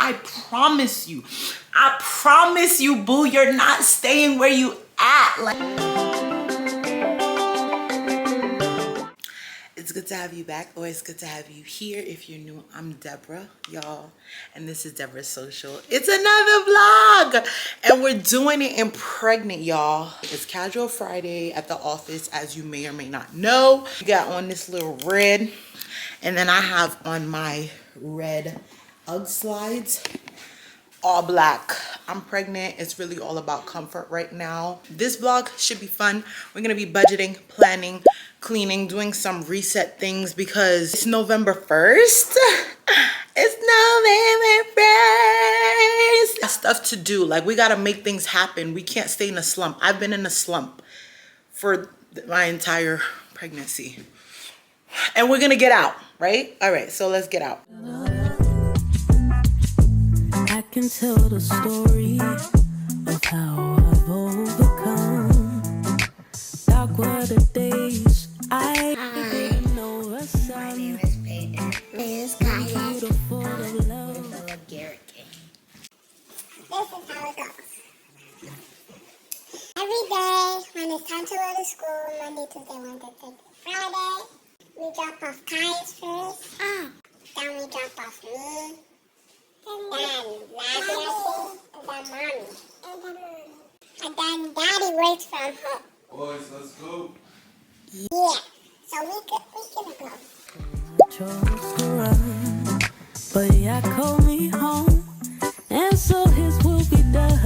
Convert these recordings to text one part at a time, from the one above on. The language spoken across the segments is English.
I promise you, boo, you're not staying where you at. Like, it's good to have you back. Always good to have you here. If you're new, I'm Deborah, y'all, and this is Deborah's Social. It's another vlog, and we're doing it in pregnant, y'all. It's casual Friday at the office, as you may or may not know. We got on this little red, and then I have on my red UGG slides, all black. I'm pregnant. It's really all about comfort right now. This vlog should be fun. We're gonna be budgeting, planning, cleaning, doing some reset things because it's November 1st. It's November 1st. Stuff to do. Like, we gotta make things happen. We can't stay in a slump. I've been in a slump for my entire pregnancy. And we're gonna get out, right? All right, so let's get out. I can tell the story of how I've overcome. Dark were the days I didn't know a sun. My name is Peyton. My name is Kaya. Beautiful of love. This is a Garrett King. This is how it goes. Every day, when it's time to go to school, Monday, Tuesday, Wednesday, Thursday, Friday, we drop off Kaya's first. Then we drop off me. And then Daddy, and then Mommy. And then Daddy works from home. Boys, let's go. Yeah, so we gonna go. I chose to run, but yeah, call me home, and so his will be done.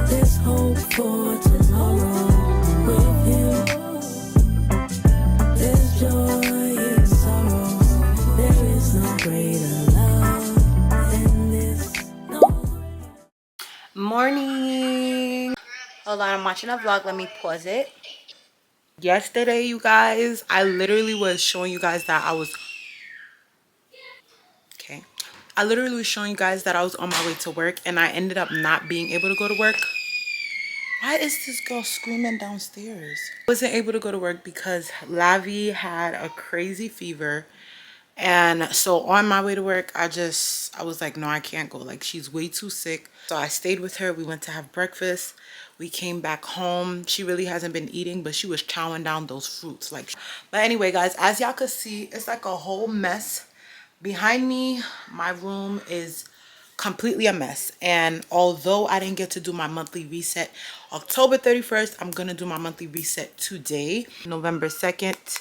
There's hope for tomorrow with him. There's joy in sorrow. There is no greater love than this. No. Morning. Hold on, I'm watching a vlog. Let me pause it. Yesterday, you guys, I literally was showing you guys that I was on my way to work, and I ended up not being able to go to work. Why is this girl screaming downstairs? I wasn't able to go to work because Lavi had a crazy fever. And so on my way to work, I was like, no, I can't go. Like, she's way too sick. So I stayed with her. We went to have breakfast. We came back home. She really hasn't been eating, but she was chowing down those fruits. But anyway, guys, as y'all could see, it's like a whole mess. Behind me, my room is completely a mess. And although I didn't get to do my monthly reset October 31st, I'm going to do my monthly reset today, November 2nd.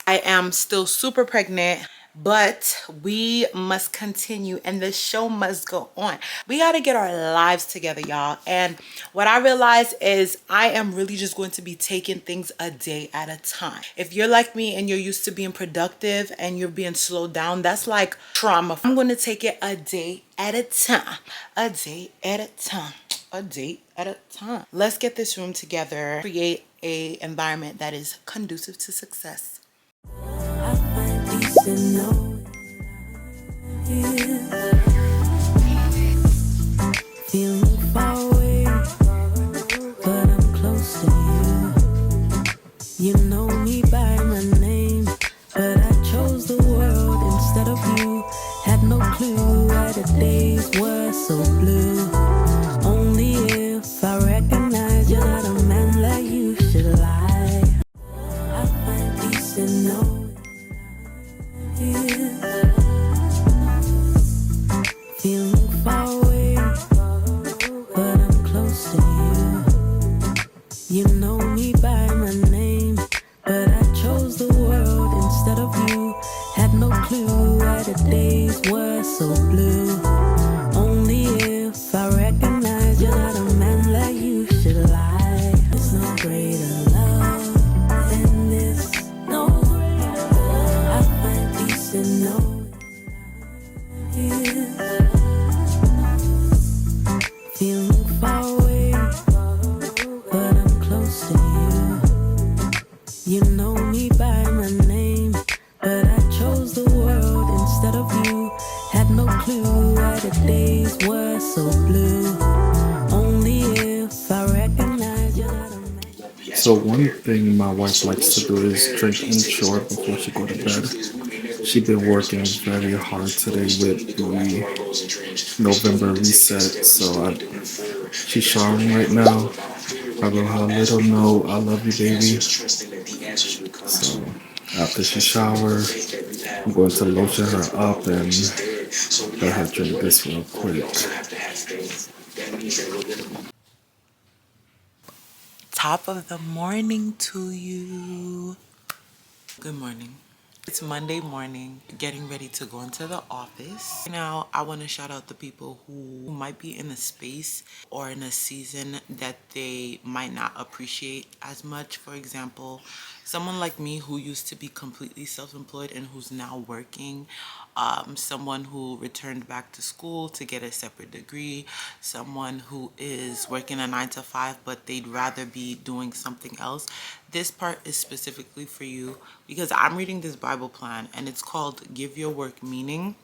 I am still super pregnant. But we must continue and the show must go on. We got to get our lives together, y'all. And what I realized is I am really just going to be taking things a day at a time. If you're like me and you're used to being productive and you're being slowed down, that's like trauma. I'm going to take it a day at a time. A day at a time. A day at a time. Let's get this room together. Create an environment that is conducive to success. I find peace in knowing feeling far away, but I'm close to you. You know me by my name, but I chose the world instead of you. Had no clue why the days were so blue. Only if I recognize you're not a man like you should lie. I find peace in knowing feeling far away, but I'm close to you. You know me by my name, but I chose the world instead of you. Had no clue why the days were so blue. Only if I recognize you're not a man like you should lie. There's no greater love than this. No, I find peace in knowing feeling far away, but I'm close to you. You know me by my name, but I chose the world instead of you. Had no clue why the days were so blue. Only if I recognize you're not a man. So one thing my wife likes to do is drink Ensure before she go to bed. She been working very hard today with the November reset, so she's showering right now. I wrote her a little note, I love you, baby. So after she showers, I'm going to lotion her up and let her drink this real quick. Top of the morning to you. Good morning. It's Monday morning, getting ready to go into the office. Now, I want to shout out the people who might be in a space or in a season that they might not appreciate as much. For example, someone like me who used to be completely self-employed and who's now working, someone who returned back to school to get a separate degree, someone who is working a 9 to 5 but they'd rather be doing something else. This part is specifically for you because I'm reading this Bible plan and it's called Give Your Work Meaning.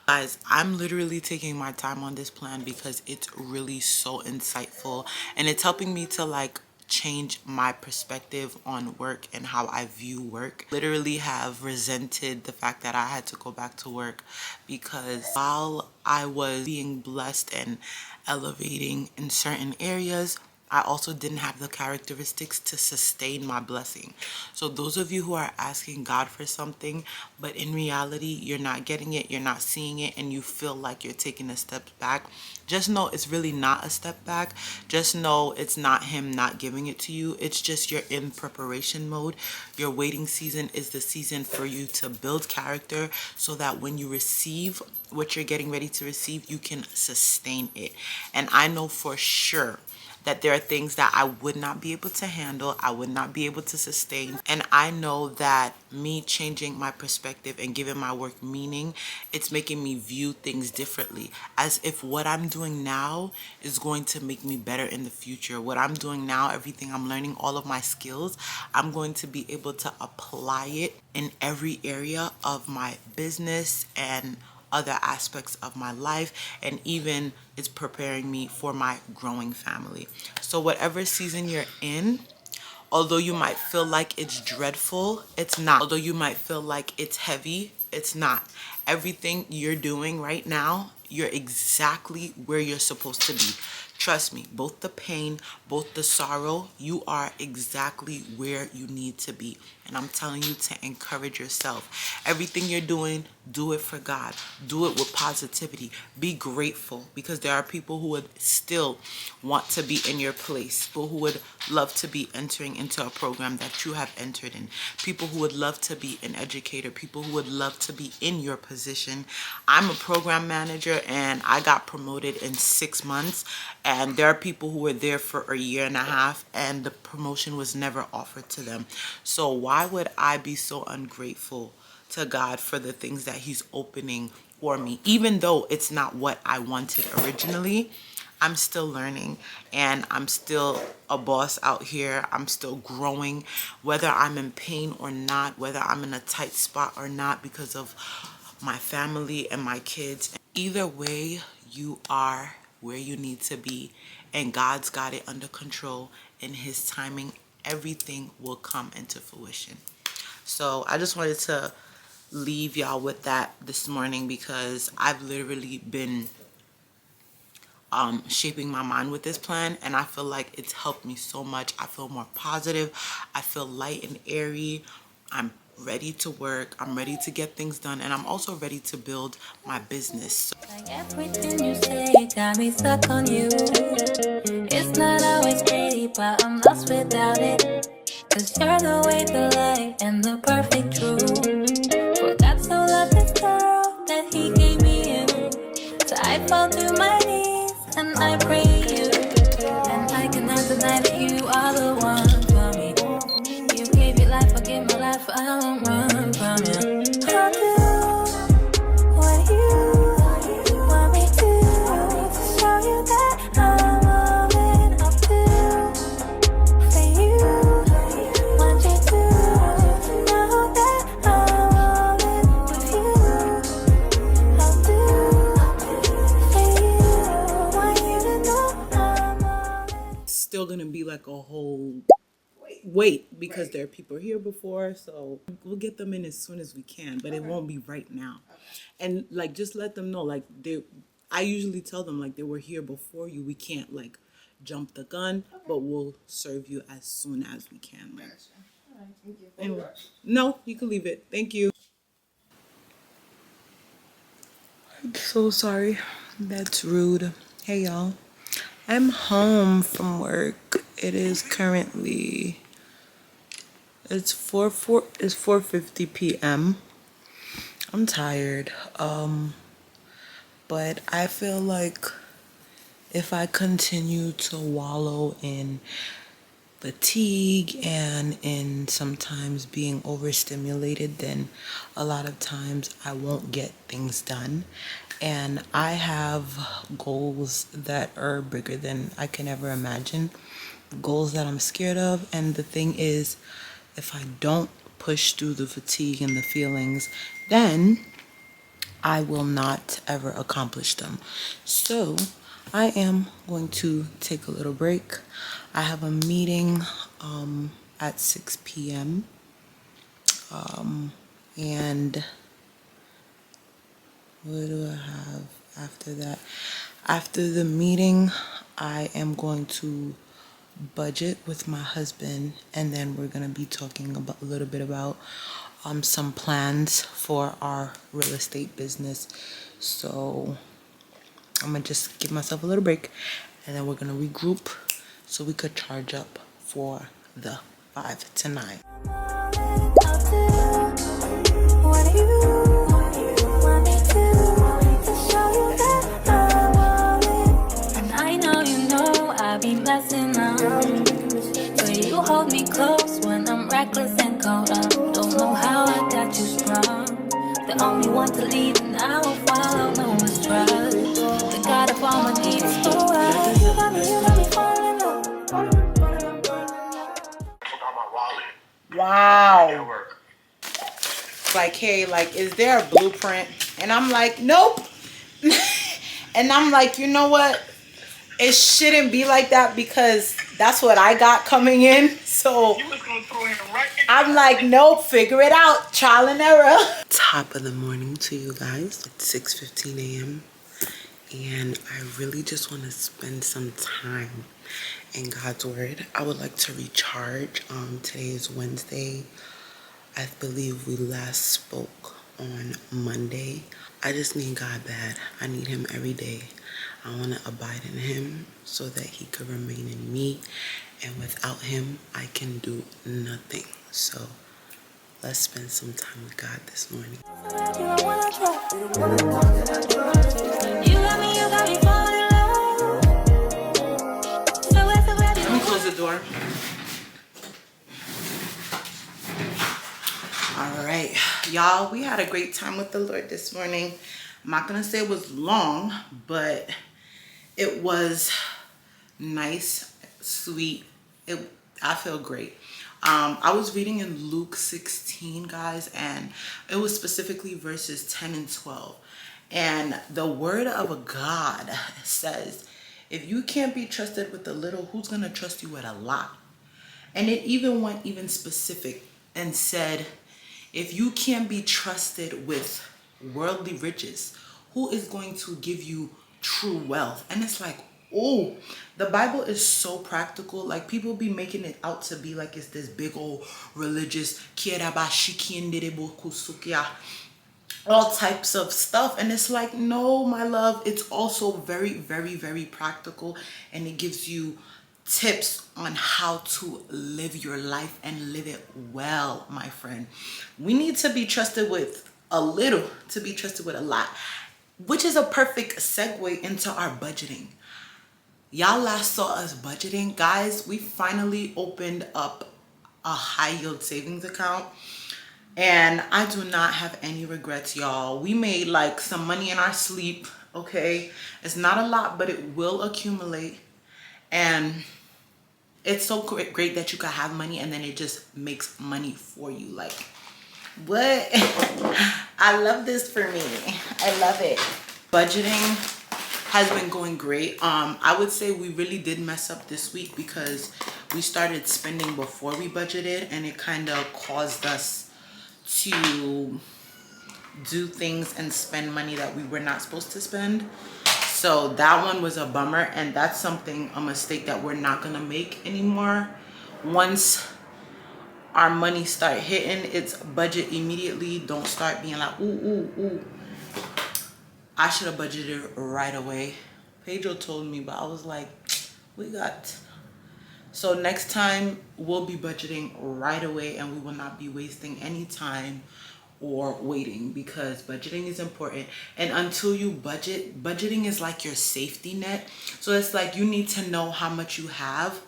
Guys, I'm literally taking my time on this plan because it's really so insightful and it's helping me to like change my perspective on work and how I view work. Literally have resented the fact that I had to go back to work because while I was being blessed and elevating in certain areas, I also didn't have the characteristics to sustain my blessing. So those of you who are asking God for something, but in reality, you're not getting it, you're not seeing it, and you feel like you're taking a step back, just know it's really not a step back. Just know it's not him not giving it to you. It's just you're in preparation mode. Your waiting season is the season for you to build character so that when you receive what you're getting ready to receive, you can sustain it. And I know for sure that there are things that I would not be able to handle, I would not be able to sustain. And I know that me changing my perspective and giving my work meaning, it's making me view things differently. As if what I'm doing now is going to make me better in the future. What I'm doing now, everything I'm learning, all of my skills, I'm going to be able to apply it in every area of my business and other aspects of my life, and even it's preparing me for my growing family. So whatever season you're in, although you might feel like it's dreadful, it's not. Although you might feel like it's heavy, it's not. Everything you're doing right now, you're exactly where you're supposed to be. Trust me, both the pain, both the sorrow, you are exactly where you need to be. And I'm telling you to encourage yourself. Everything you're doing, do it for God. Do it with positivity. Be grateful because there are people who would still want to be in your place. People who would love to be entering into a program that you have entered in. People who would love to be an educator. People who would love to be in your position. I'm a program manager and I got promoted in 6 months. And there are people who were there for a year and a half and the promotion was never offered to them. So why would I be so ungrateful to God for the things that he's opening for me? Even though it's not what I wanted originally, I'm still learning and I'm still a boss out here. I'm still growing, whether I'm in pain or not, whether I'm in a tight spot or not because of my family and my kids. Either way, you are where you need to be and God's got it under control. In his timing, everything will come into fruition. So I just wanted to leave y'all with that this morning because I've literally been shaping my mind with this plan and I feel like it's helped me so much. I feel more positive. I feel light and airy. I'm ready to work. I'm ready to get things done and I'm also ready to build my business. Like everything you say got me stuck on you. It's not always pretty, but I'm lost without it. Cause you're the way, the light, and the perfect truth. For God so loved this girl that he gave me you. So I fall to my knees and I pray you. And I cannot deny that you are the one for me. You gave your life, I gave my life, I won't run from you. I'll do what you want me to show you that I'm all in, I'll do for you. Want you to know that I'm all in with you. I'll do for you. Want you to know I'm all in. Still gonna be like a whole wait because there are people here before, so we'll get them in as soon as we can, but it won't be right now. And like, just let them know, like, I usually tell them, like, they were here before you. We can't like jump the gun, but we'll serve you as soon as we can. Like, anyway, no, you can leave it. Thank you. I'm so sorry. That's rude. Hey y'all. I'm home from work. It is currently, it's 4:50 p.m. I'm tired. But I feel like if I continue to wallow in fatigue and in sometimes being overstimulated, then a lot of times I won't get things done. And I have goals that are bigger than I can ever imagine, goals that I'm scared of. And the thing is, if I don't push through the fatigue and the feelings, then I will not ever accomplish them. So I am going to take a little break. I have a meeting at 6 p.m. And what do I have after that? After the meeting, I am going to budget with my husband, and then we're going to be talking about a little bit about some plans for our real estate business. So I'm gonna just give myself a little break, and then we're gonna regroup so we could charge up for the 5 to 9. I know you know I've been messing up, but you hold me close when I'm reckless and caught up. Don't know how I got you strong. The only one to lead, and I will follow. No mistrust. The God of all my needs. Oh, you got me falling in love. Wow. Like, hey, like, is there a blueprint? And I'm like, nope. And I'm like, you know what? It shouldn't be like that, because that's what I got coming in. So I'm like, nope, figure it out. Trial and error. Top of the morning to you guys. It's 6:15 a.m. And I really just want to spend some time in God's word. I would like to recharge. Today is Wednesday. I believe we last spoke on Monday. I just need God bad. I need him every day. I want to abide in him so that he could remain in me. And without him, I can do nothing. So let's spend some time with God this morning. Let me close the door. All right, y'all, we had a great time with the Lord this morning. I'm not gonna say it was long, but it was nice, sweet. I feel great. I was reading in Luke 16, guys, and it was specifically verses 10 and 12. And the word of God says, if you can't be trusted with a little, who's gonna trust you with a lot? And it even went even specific and said, if you can't be trusted with worldly riches, who is going to give you true wealth? And it's like, oh, the Bible is so practical. Like, people be making it out to be like it's this big old religious all types of stuff, and it's like, no, my love, it's also very, very, very practical, and it gives you tips on how to live your life and live it well, my friend. We need to be trusted with a little to be trusted with a lot, which is a perfect segue into our budgeting. Y'all last saw us budgeting, guys. We finally opened up a high yield savings account, and I do not have any regrets, y'all. We made like some money in our sleep, okay? It's not a lot, but it will accumulate. And it's so great that you can have money and then it just makes money for you. Like, what? I love this for me. I love it. Budgeting has been going great. I would say we really did mess up this week because we started spending before we budgeted, and it kind of caused us to do things and spend money that we were not supposed to spend. So that one was a bummer, and that's a mistake that we're not gonna make anymore. Once our money start hitting its budget immediately, don't start being like, ooh, I should have budgeted right away. Pedro told me, but I was like, so next time we'll be budgeting right away, and we will not be wasting any time or waiting, because budgeting is important. And until you budget, budgeting is like your safety net. So it's like you need to know how much you have,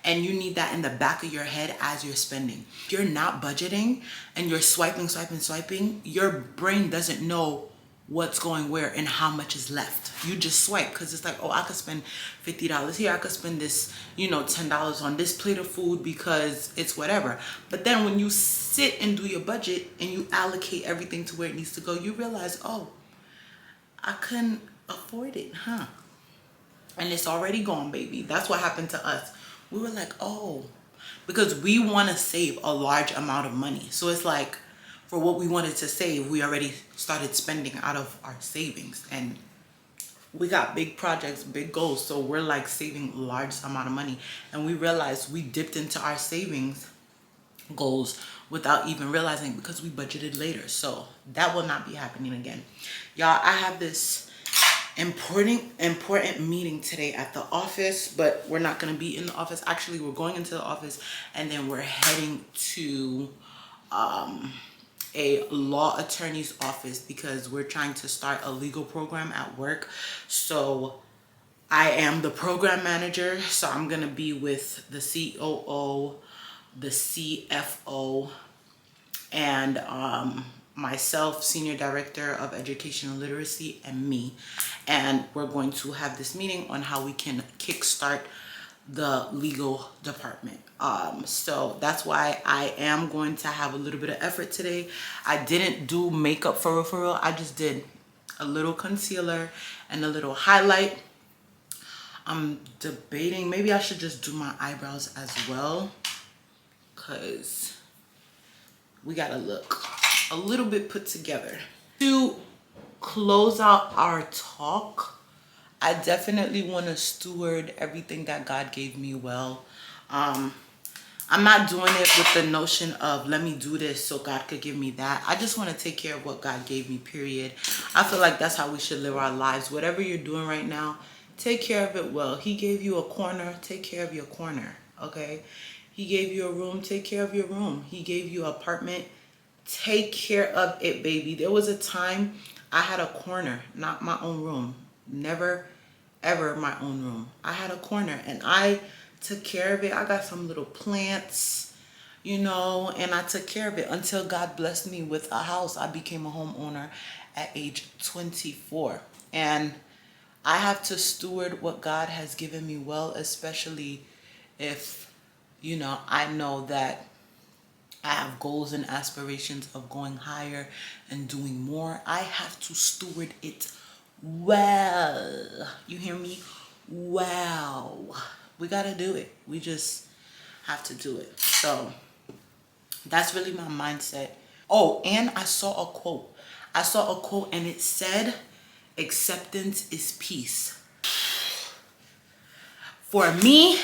and you need that in the back of your head as you're spending. If you're not budgeting and you're swiping, your brain doesn't know what's going where and how much is left. You just swipe because it's like, oh, I could spend $50 here. I could spend this, $10 on this plate of food because it's whatever. But then when you sit and do your budget and you allocate everything to where it needs to go, you realize, oh, I couldn't afford it, huh? And it's already gone, baby. That's what happened to us. We were like, oh, because we want to save a large amount of money. So it's like, for what we wanted to save, we already started spending out of our savings, and we got big projects, big goals. So we're like saving large amount of money, and we realized we dipped into our savings goals without even realizing, because we budgeted later. So that will not be happening again. Y'all, I have this important meeting today at the office, but we're not going to be in the office. Actually, we're going into the office, and then we're heading to a law attorney's office, because we're trying to start a legal program at work. So I am the program manager, so I'm gonna be with the COO, the CFO, and myself, Senior Director of Education and Literacy, and me. And we're going to have this meeting on how we can kickstart the legal department. So that's why I am going to have a little bit of effort today. I didn't do makeup for real. I just did a little concealer and a little highlight. I'm debating, maybe I should just do my eyebrows as well, because we gotta look a little bit put together. To close out our talk, I definitely want to steward everything that God gave me well. I'm not doing it with the notion of, let me do this so God could give me that. I just want to take care of what God gave me, period. I feel like that's how we should live our lives. Whatever you're doing right now, take care of it well. He gave you a corner, take care of your corner, okay? He gave you a room, take care of your room. He gave you an apartment, take care of it, baby. There was a time I had a corner, not my own room. Never, ever my own room. I had a corner, and I took care of it. I got some little plants, and I took care of it until God blessed me with a house. I became a homeowner at age 24. And I have to steward what God has given me well, especially if, I know that I have goals and aspirations of going higher and doing more. I have to steward it well. You hear me? Well, we gotta do it. We just have to do it. So that's really my mindset. Oh, and I saw a quote. And it said, acceptance is peace. For me,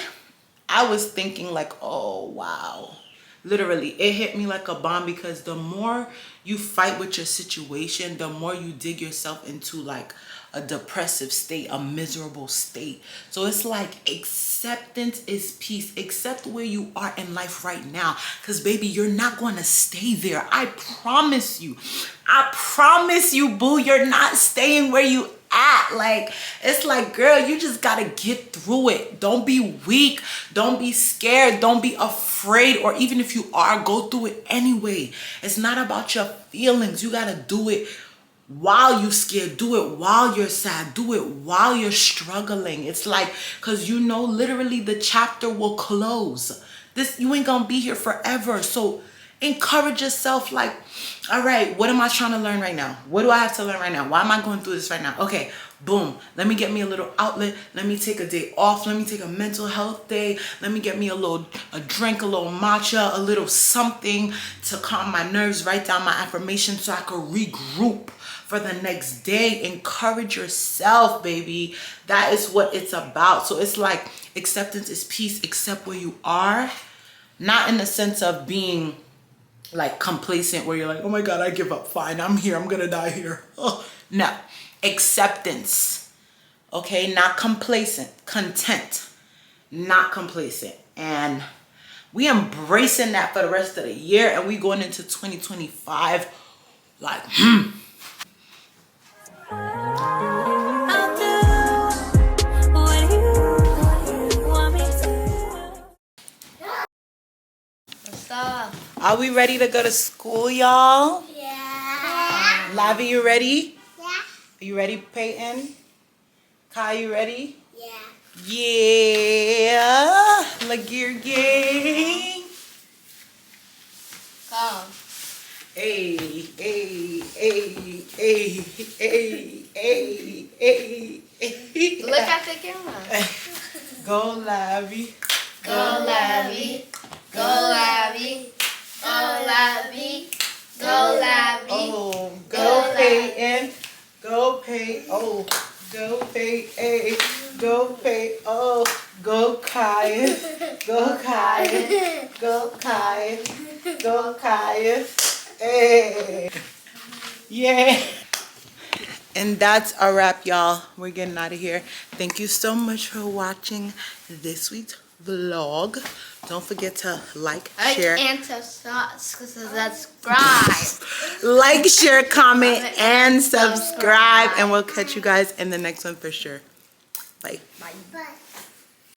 I was thinking like, oh, wow. Literally, it hit me like a bomb, because the more you fight with your situation, the more you dig yourself into like a depressive state, a miserable state. So it's like, acceptance is peace. Accept where you are in life right now, because baby, you're not going to stay there. I promise you, boo, you're not staying where you at. Like, it's like, girl, you just gotta get through it. Don't be weak, don't be scared, don't be afraid, or even if you are, go through it anyway. It's not about your feelings. You gotta do it while you scared, do it while you're sad, do it while you're struggling. It's like, because literally the chapter will close. You ain't gonna be here forever. So Encourage yourself, like, all right, what am I trying to learn right now? What do I have to learn right now? Why am I going through this right now? Okay, boom. Let me get me a little outlet. Let me take a day off. Let me take a mental health day. Let me get me a drink, a little matcha, a little something to calm my nerves, write down my affirmations so I could regroup for the next day. Encourage yourself, baby. That is what it's about. So it's like acceptance is peace. Accept where you are. Not in the sense of being like complacent where you're like, oh my God, I give up. Fine, I'm here. I'm going to die here. Oh, no. Acceptance. Okay? Not complacent. Content. Not complacent. And we embracing that for the rest of the year. And we going into 2025 like, I'll do what you want me to. What's up? Are we ready to go to school, y'all? Yeah. Lavi, you ready? Yeah. Are you ready, Peyton? Kai, you ready? Yeah. Yeah. Lagear gang. Come. Hey, hey, hey, hey, hey, hey, hey, hey. Look at the camera. Go, Lavi. Go Labby. Go Labby. Go Labby. Go Labby. Oh, go Peyton. Go Pey. Oh, go Pey. Hey, go Pey. Oh, go Kaya. Go Kaya. Go Kaya. Go Kaya. Hey. Yeah. And that's a wrap, y'all. We're getting out of here. Thank you so much for watching this week's vlog. Don't forget to like, share, And to subscribe. like, share, comment, and subscribe. And we'll catch you guys in the next one for sure. Bye. Bye. But.